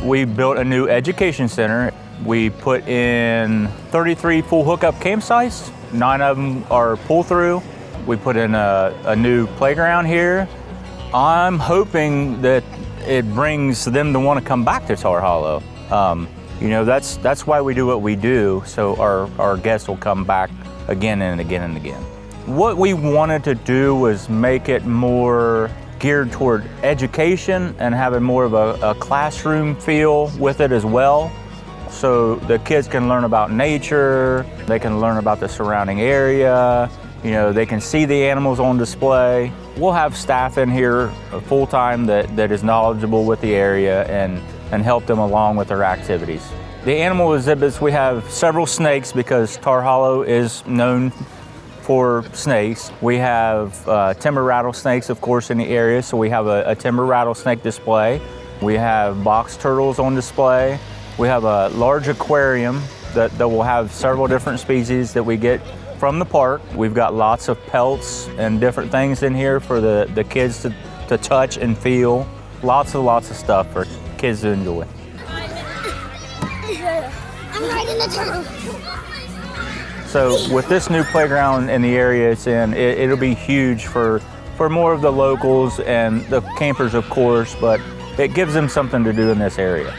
We built a new education center. We put in 33 full hookup campsites. 9 of them are pull-through. We put in a new playground here. I'm hoping that it brings them to want to come back to Tar Hollow. You know, that's why we do what we do, so our guests will come back again and again and again. What we wanted to do was make it more geared toward education and having more of a classroom feel with it as well. So the kids can learn about nature, they can learn about the surrounding area, you know, they can see the animals on display. We'll have staff in here full-time that is knowledgeable with the area and help them along with their activities. The animal exhibits, we have several snakes because Tar Hollow is known for snakes. We have timber rattlesnakes, of course, in the area, so we have a timber rattlesnake display. We have box turtles on display. We have a large aquarium that will have several different species that we get from the park. We've got lots of pelts and different things in here for the kids to touch and feel. Lots of stuff for kids to enjoy. I'm riding the turtle. So with this new playground in the area it's in, it'll be huge for more of the locals and the campers, of course, but it gives them something to do in this area.